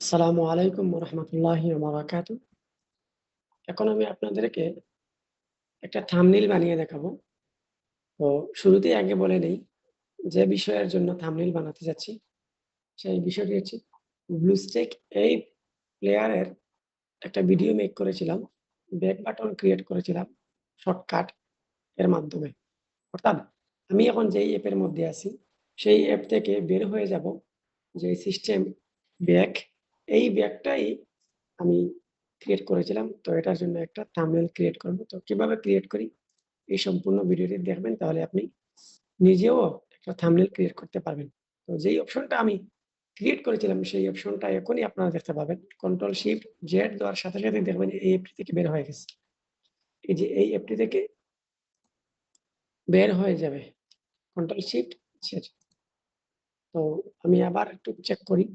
আসসালামু আলাইকুম রহমতুল্লাহি বারাকাতু। এখন আমি আপনাদেরকে একটা থাম্বনেইল বানিয়ে দেখাবো। তো শুরুতেই আগে বলে নেই, যে বিষয়ের জন্য থাম্বনেইল বানাতে যাচ্ছি, সেই বিষয়টি হচ্ছে ব্লুস্টেক এই প্লেয়ারের একটা ভিডিও মেক করেছিলাম। ব্যাক বাটন ক্রিয়েট করেছিলাম শর্টকাট এর মাধ্যমে। অর্থাৎ আমি এখন যেই অ্যাপের মধ্যে আছি, সেই অ্যাপ থেকে বের হয়ে যাব। যে সিস্টেম ব্যাক, এই ব্যাকটাই আমি ক্রিয়েট করেছিলাম। তো এটার জন্য একটা থাম্বনেইল ক্রিয়েট করব। তো কিভাবে ক্রিয়েট করি, এই সম্পূর্ণ ভিডিওটি দেখবেন, তাহলে আপনি নিজেও একটা থাম্বনেইল ক্রিয়েট করতে পারবেন। তো যেই অপশনটা আমি ক্রিয়েট করেছিলাম, সেই অপশনটা এখনই আপনারা দেখতে পাবেন। কন্ট্রোল শিফট জেড দেওয়ার সাথে সাথে দেখবেন এই অ্যাপটি থেকে বের হয়ে গেছে। এই যে এই অ্যাপটি থেকে বের হয়ে যাবে, কন্ট্রোল শিফট জেড। তো আমি আবার একটু চেক করি।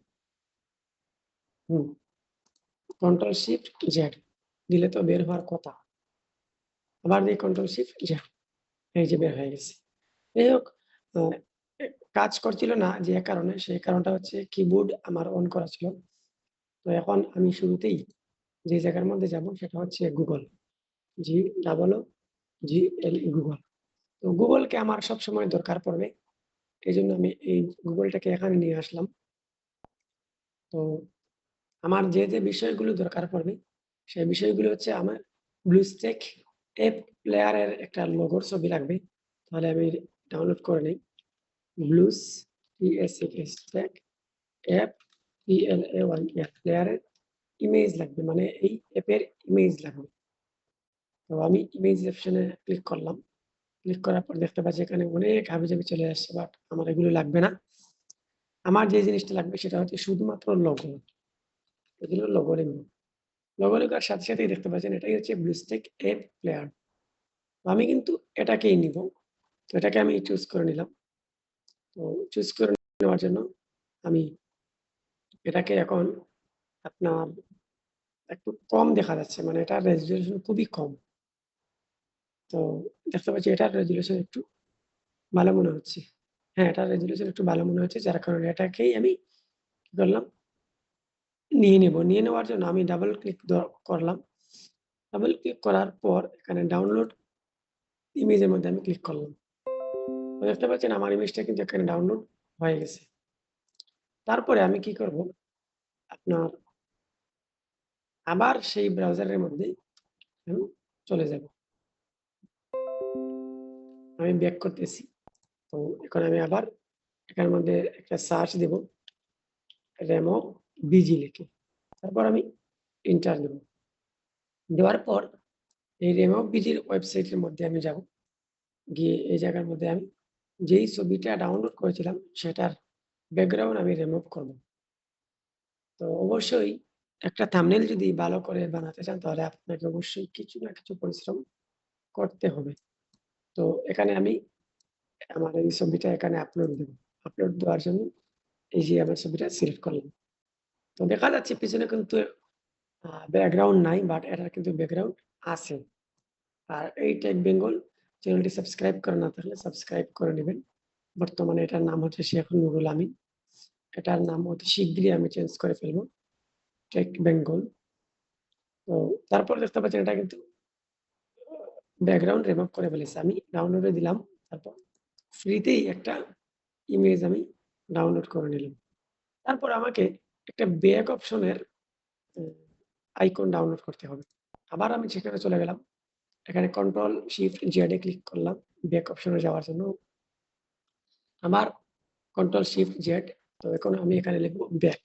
হুম, কন্ট্রোল শিফট জেড দিলে তো বের হওয়ার কথা। আবার দিই কন্ট্রোল শিফট জেড, এই যে বের হয়ে গেছে। যাই হোক, কাজ করছিল না যে কারণে, সেই কারণটা হচ্ছে কিবোর্ড আমার অন করা ছিল। তো এখন আমি শুরুতেই যে জায়গার মধ্যে যাব, সেটা হচ্ছে গুগল, GOOGLE, গুগল। তো গুগলকে আমার সবসময় দরকার পড়বে, এই জন্য আমি এই গুগলটাকে এখানে নিয়ে আসলাম। তো আমার যে বিষয়গুলো দরকার পড়বে, সেই বিষয়গুলো হচ্ছে আমার ব্লুস্টেক অ্যাপ প্লেয়ারের একটা লোগোর ছবি লাগবে। তাহলে আমি ডাউনলোড করে নিই। ব্লুস TSEK অ্যাপ PLAY প্লেয়ারের ইমেজ লাগবে, মানে এই অ্যাপের ইমেজ লাগবে। তো আমি ইমেজ অপশনে ক্লিক করলাম। ক্লিক করার পর দেখতে পাচ্ছি এখানে অনেক হাবিজাবি চলে আসছে, বাট আমার এগুলো লাগবে না। আমার যে জিনিসটা লাগবে সেটা হচ্ছে শুধুমাত্র লোগো। এগুলো লোগো লিখব। লোগো লেখার সাথে সাথেই দেখতে পাচ্ছেন এটাই হচ্ছে ব্লুস্টেক অ্যাপ প্লেয়ার। তো আমি কিন্তু এটাকেই নিব। তো এটাকে আমি চুজ করে নিলাম। তো চুজ করে নেওয়ার জন্য আমি এটাকে এখন আপনার একটু কম দেখা যাচ্ছে, মানে এটার রেজোলিউশন খুবই কম। তো দেখতে পাচ্ছি এটার রেজোলিউশন একটু ভালো মনে হচ্ছে। হ্যাঁ, এটার রেজোলিউশন একটু ভালো মনে হচ্ছে, যার কারণে এটাকেই আমি কি করলাম, নিয়ে নেব। নিয়ে নেওয়ার জন্য আমি ডাবল ক্লিক করলাম। ডাবল ক্লিক করার পর এখানে ডাউনলোড ইমেজের মধ্যে আমি ক্লিক করলাম। তো দেখতে পাচ্ছেন আমার ইমেজটা কিন্তু এখানে ডাউনলোড হয়ে গেছে। তারপরে আমি কি করব, আপনার আবার সেই ব্রাউজারের মধ্যেই আমি চলে যাব। আমি ব্যাক করতেছি। তো এখন আমি আবার এখানের মধ্যে একটা সার্চ দেব, রেমো বিজি লিখে। তারপর আমি এন্টার দেব। দেওয়ার পর এই রেমো বিজির ওয়েবসাইটের মধ্যে আমি যাব। গিয়ে এই জায়গার মধ্যে আমি যেই ছবিটা ডাউনলোড করেছিলাম, সেটার ব্যাকগ্রাউন্ড আমি রিমুভ করব। তো অবশ্যই একটা থাম্বনেইল যদি ভালো করে বানাতে চান, তাহলে আপনাকে অবশ্যই কিছু না কিছু পরিশ্রম করতে হবে। তো এখানে আমি আমার এই ছবিটা এখানে আপলোড দেব। আপলোড দেওয়ার জন্য এই যে আমার ছবিটা সিলেক্ট করলাম। তো দেখা যাচ্ছে পিছনে কিন্তু ব্যাকগ্রাউন্ড নাই, বাট এটার কিন্তু ব্যাকগ্রাউন্ড আছে। আর এই টেক বেঙ্গল চ্যানেলটি সাবস্ক্রাইব করা না থাকলে সাবস্ক্রাইব করে নেবেন। বর্তমানে এটার নাম হচ্ছে শেখ নুরুল আমিন। এটার নাম অতি শিগগিরই আমি চেঞ্জ করে ফেলবো, টেক বেঙ্গল। তো তারপর দেখতে পাচ্ছেন এটা কিন্তু ব্যাকগ্রাউন্ড রিমুভ করে ফেলেছি। আমি ডাউনলোডে দিলাম। তারপর ফ্রিতেই একটা ইমেজ আমি ডাউনলোড করে নিলাম। তারপর আমাকে একটা ব্যাক অপশনের আইকন ডাউনলোড করতে হবে। আবার আমি সেখানে চলে গেলাম। এখানে কন্ট্রোল শিফট জেড এ ক্লিক করলাম ব্যাক অপশনে যাওয়ার জন্য। আমার কন্ট্রোল শিফট জেড। তো এখন আমি এখানে লিখব ব্যাক।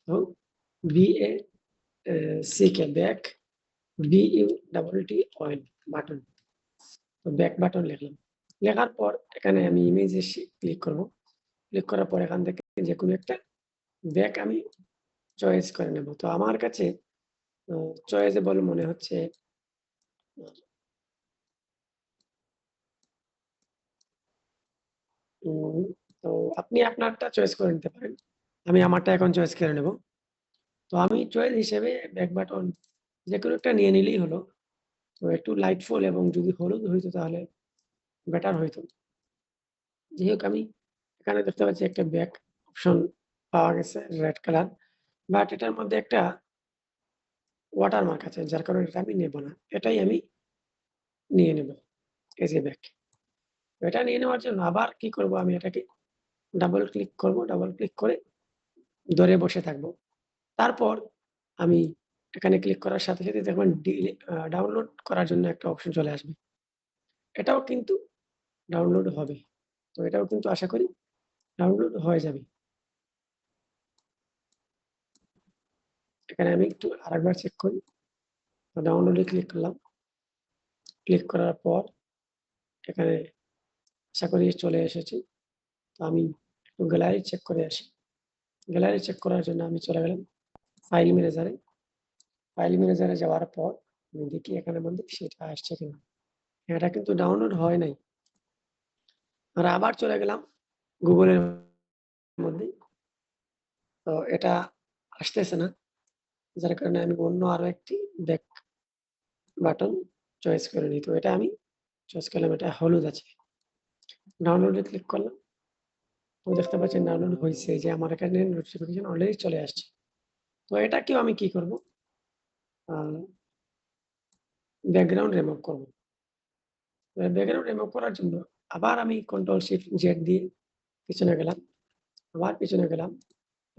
তো BACK ব্যাক, BUTT বাটন। তো ব্যাক বাটন লিখলাম। লেখার পর এখানে আমি ইমেজে ক্লিক করব। ক্লিক করার পর এখান থেকে যেকোনো একটা ব্যাক আমি চয়েস করে নেব। তো আমার কাছে চয়েসেবল মনে হচ্ছে উম তো আপনি আপনারটা চয়েস করে নিতে পারেন। আমি আমারটা এখন চয়েস করে নেব। তো আমি চয়েস হিসেবে ব্যাক বাটন যেকোনো একটা নিয়ে নিলেই হলো। তো একটু লাইটফুল এবং যদি হলুদ হইতো তাহলে বেটার হইতো। যাই হোক, আমি এখানে দেখতে পাচ্ছি একটা ব্যাক অপশন পাওয়া গেছে রেড কালার। বাট এটার মধ্যে একটা ওয়াটারমার্ক আছে, যার কারণে এটা আমি নেব না। এটাই আমি নিয়ে নেব এজ এ ব্যাক। এটা নিয়ে নেওয়ার জন্য আবার কি করব, আমি এটাকে ডাবল ক্লিক করব। ডাবল ক্লিক করে ধরে বসে থাকব। তারপর আমি এখানে ক্লিক করার সাথে, সাথে দেখবেন ডাউনলোড করার জন্য একটা অপশন চলে আসবে। এটাও কিন্তু ডাউনলোড হবে। তো এটাও কিন্তু আশা করি ডাউনলোড হয়ে যাবে। এখানে আমি একটু আরেকবার চেক করি। তো ডাউনলোডে ক্লিক করলাম। ক্লিক করার পর এখানে আশা করি চলে এসেছে। তো আমি একটু গ্যালারি চেক করে আসি। গ্যালারি চেক করার জন্য আমি চলে গেলাম ফাইল ম্যানেজারে। ফাইল ম্যানেজারে যাওয়ার পর আমি দেখি এখানের মধ্যে সেটা আসছে কিনা। এটা কিন্তু ডাউনলোড হয় নাই। আর আবার চলে গেলাম গুগলের মধ্যে। তো এটা আসতেছে না। যার কারণে আমি অন্য আরো একটি ব্যাক বাটন চয়েস করে নিই। তো এটা আমি চয়েস করলাম, এটা হলুদ আছে। ডাউনলোডে ক্লিক করলাম। তো দেখতে পাচ্ছেন ডাউনলোড হয়েছে, যে আমার এখানে নোটিফিকেশন অলরেডি চলে আসছে। তো এটাকেও আমি কি করব, ব্যাকগ্রাউন্ড রিমুভ করব। ব্যাকগ্রাউন্ড রিমুভ করার জন্য আবার আমি কন্ট্রোল শিফট জেড দিয়ে পিছনে গেলাম। আবার পিছনে গেলাম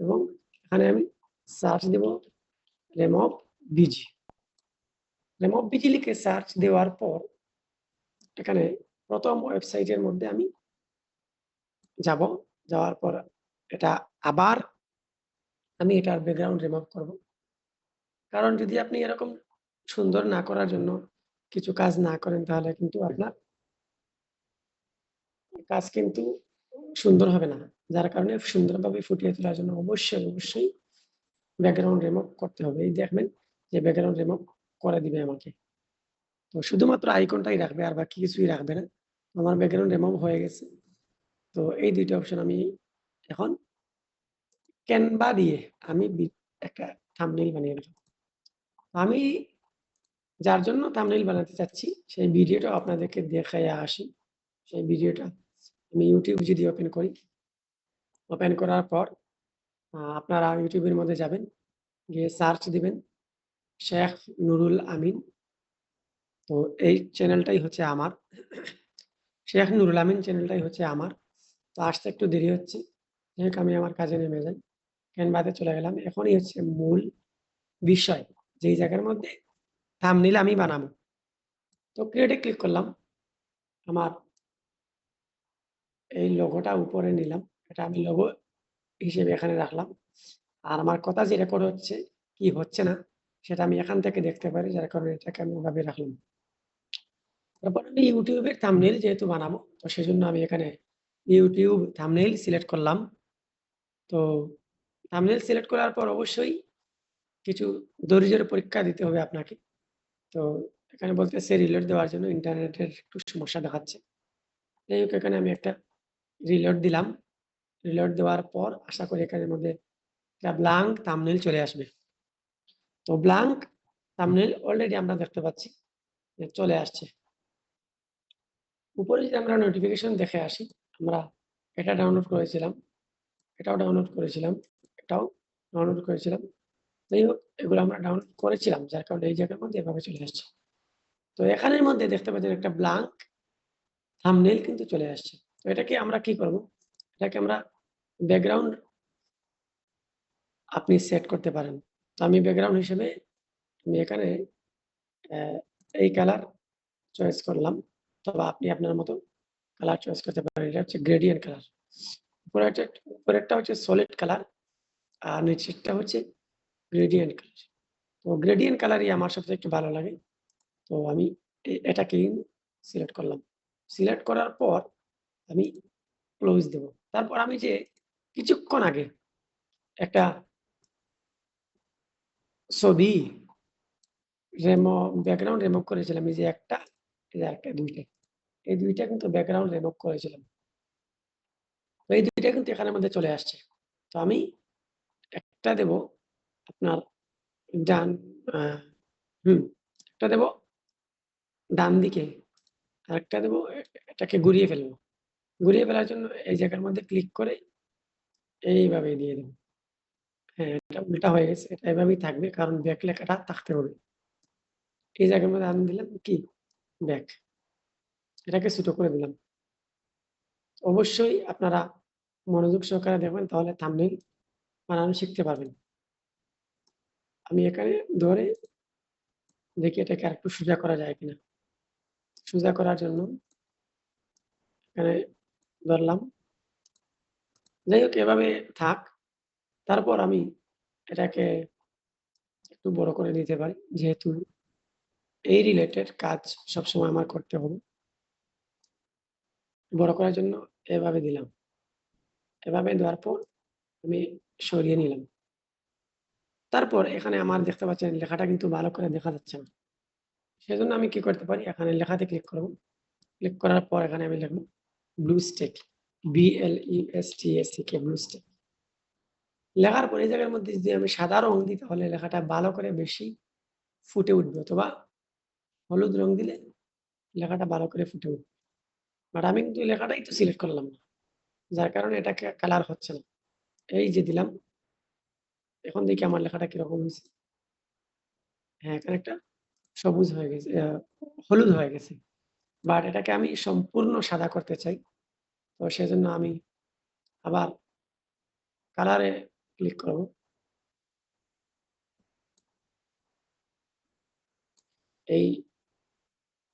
এবং এখানে আমি সার্চ দেব রিমুভ বিজি। রিমুভ বিজি লিখে সার্চ দেওয়ার পর এখানে প্রথম ওয়েবসাইটের মধ্যে আমি যাব। যাওয়ার পর এটা আবার আমি এটার ব্যাকগ্রাউন্ড রিমুভ করব। কারণ যদি আপনি এরকম সুন্দর না করার জন্য কিছু কাজ না করেন, তাহলে কিন্তু আপনার কাজ কিন্তু সুন্দর হবে না। যার কারণে সুন্দরভাবে ফুটিয়ে তোলার জন্য অবশ্যই, অবশ্যই ব্যাকগ্রাউন্ড রিমুভ করতে হবে। এই দেখবেন যে ব্যাকগ্রাউন্ড রিমুভ করে দিবে আমাকে। তো শুধুমাত্র আইকনটাই রাখবে, আর বাকি কিছুই রাখবে না। আমার ব্যাকগ্রাউন্ড রিমুভ হয়ে গেছে। তো এই ২ টা অপশন আমি এখন ক্যানভা দিয়ে আমি একটা থাম্বনেইল বানিয়ে নিলাম। আমি যার জন্য থাম্বনেইল বানাতে চাচ্ছি সেই ভিডিওটা আপনাদেরকে দেখাইয়া আসি। সেই ভিডিওটা আমি YouTube যদি ওপেন করি, ওপেন করার পর আপনারা YouTube এর মধ্যে যাবেন, গিয়ে সার্চ দিবেন শেখ নুরুল আমিন। তো এই চ্যানেলটাই হচ্ছে আমার। শেখ নুরুল আমিন চ্যানেলটাই হচ্ছে আমার। তো আসতে একটু দেরি হচ্ছে। যাই হোক, আমি আমার কাজে নেমে যাই। ক্যানভাতে চলে গেলাম। এখনই হচ্ছে মূল বিষয়, যেই জায়গার মধ্যে থাম্বনেইল আমি বানাবো। তো ক্রিয়েটে ক্লিক করলাম। আমার এই লোগোটা উপরে নিলাম। এটা আমি লোগো হিসেবে এখানে রাখলাম। আর আমার কথা যে রেকর্ড হচ্ছে, কি হচ্ছে না, সেটা আমি এখান থেকে দেখতে পারি। যার কারণে এটাকে আমি ওভাবে রাখলাম। তারপর আমি YouTube এর থাম্বনেইল যেহেতু বানাবো, তো সেজন্য আমি এখানে YouTube থাম্বনেইল সিলেক্ট করলাম। তো থাম্বনেইল সিলেক্ট করার পর অবশ্যই কিছু ধৈর্যের পরীক্ষা দিতে হবে আপনাকে। তো এখানে বলতেছে রিলোড দেওয়ার জন্য ইন্টারনেটের একটু সমস্যা দেখাচ্ছে। যাই হোক, এখানে আমি একটা রিলোড দিলাম। রিলোড দেওয়ার পর আশা করি এখানের মধ্যে একটা ব্ল্যাঙ্ক থাম্বনেইল চলে আসবে। তো ব্ল্যাঙ্ক থাম্বনেইল অলরেডি আমরা দেখতে পাচ্ছি যে চলে আসছে। উপরে যদি আমরা নোটিফিকেশন দেখে আসি, আমরা এটা ডাউনলোড করেছিলাম, এটাও ডাউনলোড করেছিলাম, এটাও ডাউনলোড করেছিলাম। যাই হোক, এগুলো আমরা ডাউনলোড করেছিলাম, যার কারণে এই জায়গার মধ্যে এভাবে চলে আসছে। তো এখানের মধ্যে দেখতে পাচ্ছেন একটা ব্ল্যাঙ্ক থাম্বনেইল কিন্তু চলে আসছে। তো এটাকে আমরা কি করব? এটাকে আমরা ব্যাকগ্রাউন্ড আপনি সেট করতে পারেন। তো আমি ব্যাকগ্রাউন্ড হিসেবে আমি এখানে অ্যা এই কালার চয়েস করলাম। অথবা আপনি আপনার মতো কালার চয়েস করতে পারেন। এটা হচ্ছে গ্রেডিয়েন্ট কালার। উপরেরটা হচ্ছে সলিড কালার, আর নিচেরটা হচ্ছে গ্রেডিয়েন্ট কালার। তো গ্রেডিয়েন্ট কালারই আমার সবচেয়ে একটু ভালো লাগে। তো আমি এটাকেই সিলেক্ট করলাম। সিলেক্ট করার পর আমি ক্লোজ দেব। তারপর আমি যে কিছুক্ষণ আগে একটা ছবি ব্যাকগ্রাউন্ড রিমুভ করেছিলাম। এই যে একটা, এই যে আরেকটা, ২ টা। এই ২ টা কিন্তু ব্যাকগ্রাউন্ড রিমুভ করেছিলাম। তো এই ২ টা কিন্তু এখানের মধ্যে চলে আসছে। তো আমি একটা দেব আপনার ডান আ হুম, একটা দেব ডান দিকে, আরেকটা দেব এটাকে ঘুরিয়ে ফেলবো। ঘুরিয়ে ফেলার জন্য এই জায়গার মধ্যে ক্লিক করে এইভাবে দিয়ে দেব। হ্যাঁ, এটা উল্টা হয়ে গেছে। এটা এভাবেই থাকবে কারণ ব্যাক লেখাটা থাকতে হবে। এই জায়গার মধ্যে আমি দিলাম কি ব্যাক। এটাকে ছোট করে দিলাম। অবশ্যই আপনারা মনোযোগ সহকারে দেখবেন তাহলে থাম্বনেইল বানানো শিখতে পারবেন। আমি এখানে ধরে দেখি এটাকে আরেকটু সোজা করা যায় কিনা। সোজা করার জন্য এখানে ধরলাম। যাই হোক এভাবে থাক। তারপর আমি এটাকে একটু বড় করে নিতে পারি। যেহেতু এই রিলেটেড কাজ সবসময় আমার করতে হবে। বড় করার জন্য এভাবে দিলাম। এভাবে দেওয়ার পর আমি সরিয়ে নিলাম। তারপর এখানে আমার দেখতে পাচ্ছেন লেখাটা কিন্তু ভালো করে দেখা যাচ্ছে না। সেজন্য আমি কি করতে পারি? এখানে লেখাতে ক্লিক করব। ক্লিক করার পর এখানে আমি লিখব BlueStack BLESTACK BlueStack। লেখার পর এই জায়গার মধ্যে যদি আমি সাদা রং দিই তাহলে লেখাটা ভালো করে বেশি ফুটে উঠবে অথবা হলুদ রং দিলে লেখাটা ভালো করে ফুটে উঠবে। বাট আমি কিন্তু এই লেখাটাই তো সিলেক্ট করলাম না। যার কারণে এটাকে কালার হচ্ছে না। এই যে দিলাম। এখন দেখি আমার লেখাটা কিরকম হইছে। হ্যাঁ, এখানে একটা সবুজ হয়ে গেছে, হলুদ হয়ে গেছে। বাট এটাকে আমি সম্পূর্ণ সাদা করতে চাই। তো সেজন্য আমি আবার কালার এ ক্লিক করব। এই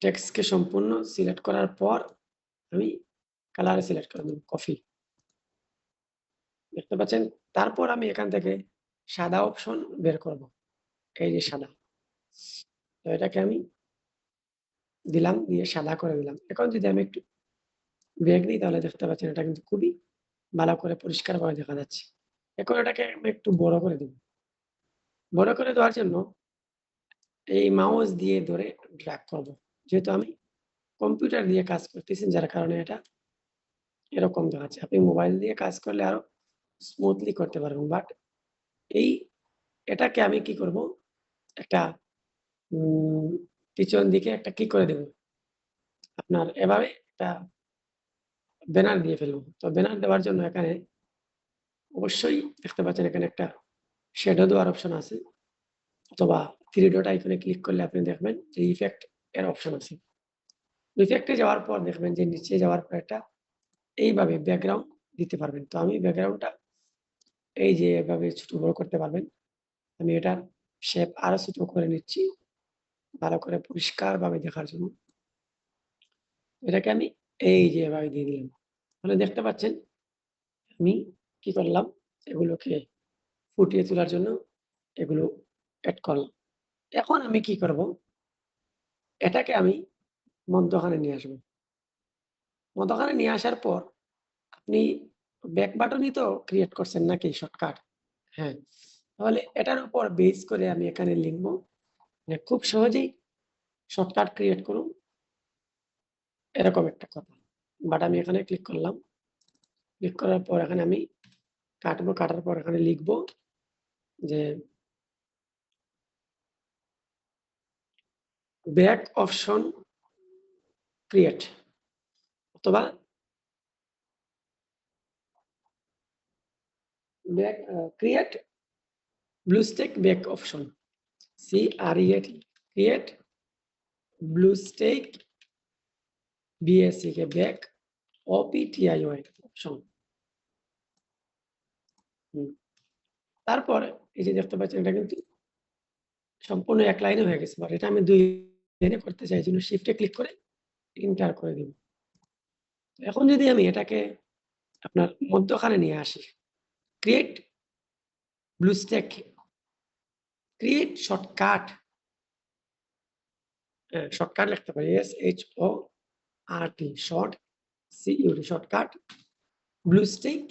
টেক্সটকে সম্পূর্ণ সিলেক্ট করার পর আমি কালার সিলেক্ট করে দেব কফি। দেখতে পাচ্ছেন? তারপর আমি এখান থেকে সাদা অপশন বের করব। এই যে সাদা। তো এটাকে আমি দিলাম, দিয়ে সাদা করে দিলাম। এখন যদি আমি একটু ব্যাক দিই তাহলে দেখতে পাচ্ছেন এটা কিন্তু খুবই ভালো করে পরিষ্কারভাবে দেখা যাচ্ছে। এখন এটাকে আমি একটু বড় করে দেব। বড় করে দেওয়ার জন্য এই মাউস দিয়ে ধরে ড্র্যাগ করব। যেহেতু আমি কম্পিউটার দিয়ে কাজ করতেছি যার কারণে এটা এরকম দেখাচ্ছে। আপনি মোবাইল দিয়ে কাজ করলে আরো স্মুথলি করতে পারবেন। বাট এই এটাকে আমি কি করব? একটা উম পিছন দিকে একটা কি করে দেব। আপনার এভাবে একটা ব্যানার দিয়ে ফেলব। তো ব্যানার দেওয়ার জন্য এখানে অবশ্যই দেখতে পাচ্ছেন এখানে একটা শ্যাডো দেওয়ার অপশন আছে। অথবা 3 ডট আইকনে ক্লিক করলে আপনি দেখবেন যে ইফেক্ট এর অপশন আছে। ইফেক্ট এ যাওয়ার পর দেখবেন যে নিচে যাওয়ার পর একটা এইভাবে ব্যাকগ্রাউন্ড দিতে পারবেন। তো আমি ব্যাকগ্রাউন্ডটা এই যে এভাবে ছোট বড় করতে পারবেন। আমি এটার শেপ আরো ছোট করে নিচ্ছি। ভালো করে পরিষ্কারভাবে দেখার জন্য। এটাকে আমি এই যে এভাবে দিয়ে দিলাম। তাহলে দেখতে পাচ্ছেন আমি কি করলাম? এগুলোকে ফুটিয়ে তোলার জন্য এগুলো এড করলাম। এখন আমি কি করব? এটাকে আমি মধ্যখানে নিয়ে আসব। মধ্যখানে নিয়ে আসার পর আপনি ব্যাক বাটনই তো ক্রিয়েট করছেন নাকি শর্টকাট? হ্যাঁ। তাহলে এটার উপর বেস করে আমি এখানে লিখব যে খুব সহজেই শর্টকাট ক্রিয়েট করুন। এরকম একটা কথা। বাট আমি এখানে ক্লিক করলাম। ক্লিক করার পর এখানে আমি কাটবো। কাটার পর এখানে লিখব যে ব্যাক অপশন ক্রিয়েট অথবা back create BlueStack back option. CREAT create BlueStack BACK back OPTION option. তারপর এই যে দেখতে পাচ্ছেন এটা কিন্তু সম্পূর্ণ এক লাইনে হয়ে গেছে। বাট এটা আমি 2 লাইনে করতে চাই। এজন্য শিফট এ ক্লিক করে এন্টার করে দিব। এখন যদি আমি এটাকে আপনার মধ্যখানে নিয়ে আসি। Create BlueStack create shortcut shortcut লিখতে পারি SHORT short CUT shortcut BlueStack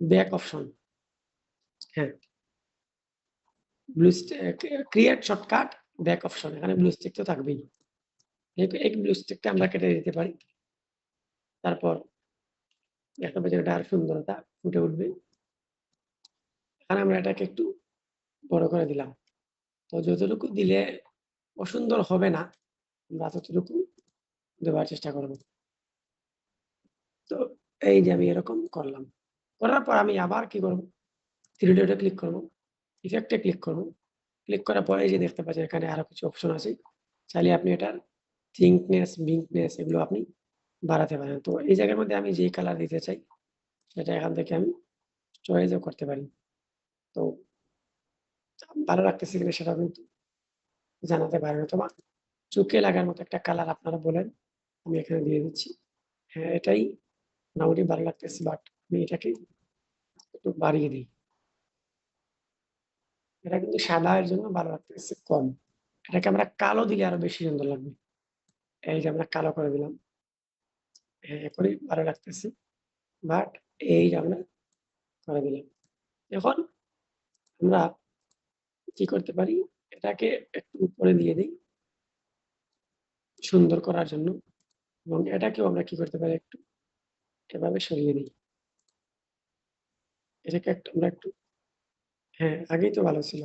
back option. হ্যাঁ, BlueStack create shortcut back option. এখানে BlueStack তো থাকবেই। এই BlueStack টা আমরা কেটে দিতে পারি। তারপর দেখতে পাচ্ছেন এটা আর সুন্দরতা ফুটে উঠবে। এখানে আমরা এটাকে একটু বড় করে দিলাম। তো যতটুকু দিলে অসুন্দর হবে না, আমরা ততটুকু দেওয়ার চেষ্টা করব। তো এই যে আমি এরকম করলাম। করার পর আমি আবার কি করব? 3 ডটে ক্লিক করব। ইফেক্টে ক্লিক করব। ক্লিক করার পরে এই যে দেখতে পাচ্ছেন এখানে আরো কিছু অপশন আছে। চাইলে আপনি এটার থিকনেস, বিঙ্কনেস এগুলো আপনি বাড়াতে পারেন। তো এই জায়গার মধ্যে আমি যেই কালার দিতে চাই সেটা এখান থেকে আমি চয়েসও করতে পারি। তো ভালো লাগতেছে কিনা সেটাও কিন্তু জানাতে পারেন, অথবা চোখে লাগার মতো একটা কালার আপনারা বলেন, আমি এখানে দিয়ে দিচ্ছি। হ্যাঁ, এটাই মোটামুটি ভালো লাগতেছে, বাট আমি এটাকে একটু বাড়িয়ে দিই। এটা কিন্তু সাদা এর জন্য ভালো লাগতেছে কম। এটাকে আমরা কালো দিলে আরো বেশি সুন্দর লাগবে। এই যে আমরা কালো করে দিলাম। হ্যাঁ, এখনই ভালো লাগতেছে। বাট এই যে আমরা করে দিলাম। এখন আমরা কি করতে পারি? এটাকে একটু উপরে দিয়ে দেই সুন্দর করার জন্য, এবং এটাকেও আমরা কি করতে পারি? একটু এভাবে সরিয়ে দিই। এটাকে একটু আমরা একটু, হ্যাঁ, আগেই তো ভালো ছিল।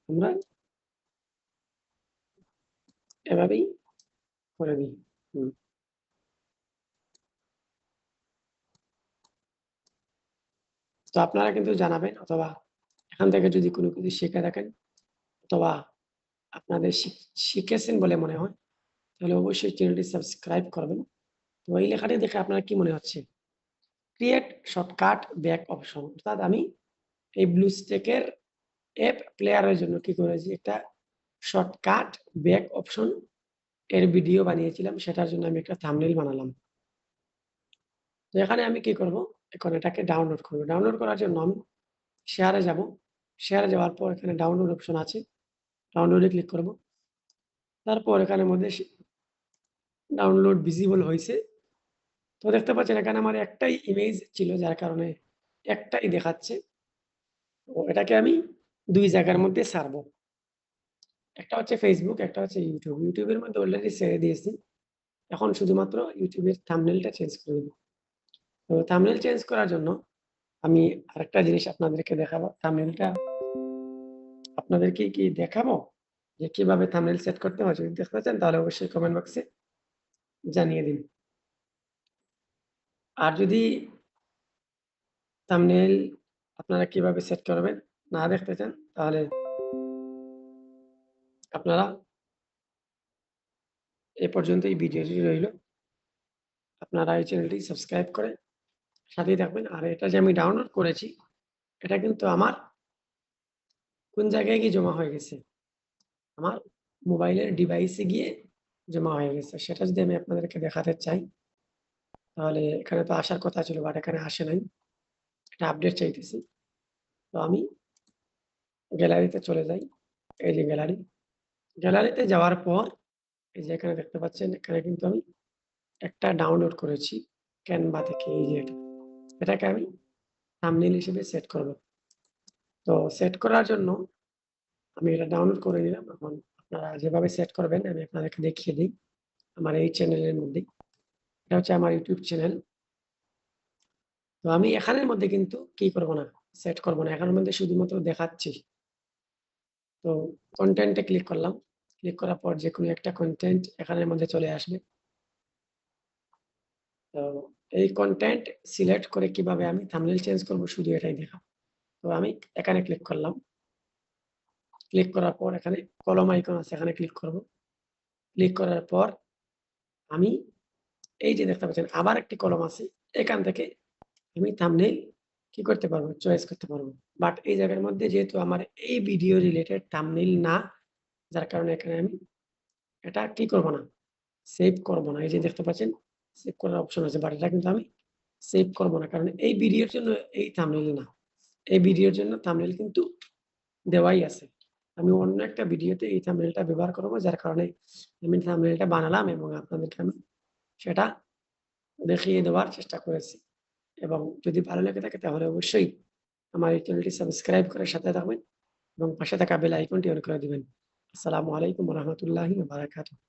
আমরা এভাবেই করে দিই। হুম। তো আপনারা কিন্তু জানাবেন, অথবা এখান থেকে যদি কোনো কিছু শিখে থাকেন, অথবা আপনাদের শিখেছেন বলে মনে হয়, তাহলে অবশ্যই চ্যানেলটি সাবস্ক্রাইব করবেন। তো এই লেখাটি দেখে আপনার কি মনে হচ্ছে? ক্রিয়েট শর্টকাট ব্যাক অপশন, অর্থাৎ আমি এই ব্লুস্টেকের অ্যাপ প্লেয়ারের জন্য কি করেছি? একটা শর্টকাট ব্যাক অপশন এর ভিডিও বানিয়েছিলাম। সেটার জন্য আমি একটা থাম্বনেইল বানালাম। তো এখানে আমি কি করব? এখন এটাকে ডাউনলোড করব। ডাউনলোড করার জন্য আমি শেয়ারে যাব। শেয়ারে যাওয়ার পর এখানে ডাউনলোড অপশন আছে। ডাউনলোডে ক্লিক করব। তারপর এখানের মধ্যে ডাউনলোড ভিজিবল হইছে। তো দেখতে পাচ্ছেন এখানে আমার একটাই ইমেজ ছিল, যার কারণে একটাই দেখাচ্ছে। তো এটাকে আমি ২ জায়গার মধ্যে ছাড়বো। একটা হচ্ছে Facebook, একটা হচ্ছে YouTube। YouTube এর মধ্যে অলরেডি ছেড়ে দিয়েছি। এখন শুধুমাত্র YouTube এর থাম্বনেইলটা চেঞ্জ করে দিব। তো থাম্বনেইল চেঞ্জ করার জন্য আমি আরেকটা জিনিস আপনাদেরকে দেখাবো। থাম্বনেইলটা আপনাদেরকে কি দেখাবো? যে কিভাবে থাম্বনেইল সেট করতে হয়? যদি দেখতে চান তাহলে অবশ্যই কমেন্ট বক্সে জানিয়ে দিন। আর যদি থাম্বনেইল আপনারা কিভাবে সেট করবেন না দেখতে চান, তাহলে আপনারা এ পর্যন্ত এই ভিডিওটি রইল। আপনারা এই চ্যানেলটি সাবস্ক্রাইব করে সাথেই থাকবেন। আর এটা যে আমি ডাউনলোড করেছি, এটা কিন্তু আমার কোন জায়গায় গিয়ে জমা হয়ে গেছে? আমার মোবাইলের ডিভাইসে গিয়ে জমা হয়ে গেছে। সেটা যদি আমি আপনাদেরকে দেখাতে চাই, তাহলে এখানে তো আসার কথা ছিল, বাট এখানে আসে নাই। এটা আপডেট চাইতেছি। তো আমি গ্যালারিতে চলে যাই। এই যে গ্যালারি। গ্যালারিতে যাওয়ার পর এই যে এখানে দেখতে পাচ্ছেন, এখানে কিন্তু আমি একটা ডাউনলোড করেছি Canva থেকে, এই যে এটা। এটাকে আমি থাম্বনেইল হিসেবে সেট করব। তো সেট করার জন্য আমি এটা ডাউনলোড করে নিলাম। এখন আপনারা যেভাবে সেট করবেন আমি আপনাদেরকে দেখিয়ে দিই। আমার এই চ্যানেলের মধ্যেই। এটা হচ্ছে আমার YouTube চ্যানেল। তো আমি এখানের মধ্যে কিন্তু কি করব না? সেট করব না। এখানের মধ্যে শুধুমাত্র দেখাচ্ছি। তো কনটেন্ট এ ক্লিক করলাম। ক্লিক করার পর যেকোনো একটা কনটেন্ট এখানের মধ্যে চলে আসবে। তো এই কনটেন্ট সিলেক্ট করে কিভাবে আমি থাম্বনেইল চেঞ্জ করব শুধু এটাই দেখাবো। তো আমি এখানে ক্লিক করলাম। ক্লিক করার পর এখানে কলম আইকন আছে, এখানে ক্লিক করব। ক্লিক করার পর আমি এই যে দেখতে পাচ্ছেন আবার একটি কলম আছে। এখান থেকে আমি থাম্বনেইল কি করতে পারবো? চয়েস করতে পারবো। বাট এই জায়গার মধ্যে যেহেতু আমার এই ভিডিও রিলেটেড থাম্বনেইল না, যার কারণে এখানে আমি এটা কি করব না? সেভ করব না। এই যে দেখতে পাচ্ছেন সেভ করার অপশন আছে, বাট এটা কিন্তু আমি সেভ করব না। কারণ এই ভিডিওর জন্য এই থাম্বনেইল না। এই ভিডিওর জন্য থাম্বনেইল কিন্তু দেওয়াই আছে। আমি অন্য একটা ভিডিওতে এই থাম্বনেইলটা ব্যবহার করব, যার কারণে আমি থাম্বনেইলটা বানালাম এবং আপনাদেরকে আমি সেটা দেখিয়ে দেওয়ার চেষ্টা করেছি। এবং যদি ভালো লেগে থাকে তাহলে অবশ্যই আমার এই চ্যানেলটি সাবস্ক্রাইব করে সাথে থাকবেন এবং পাশে থাকা বেল আইকনটি অন করে দিবেন। আসসালামু আলাইকুম ওয়া রাহমাতুল্লাহি ওয়া বারাকাতুহু।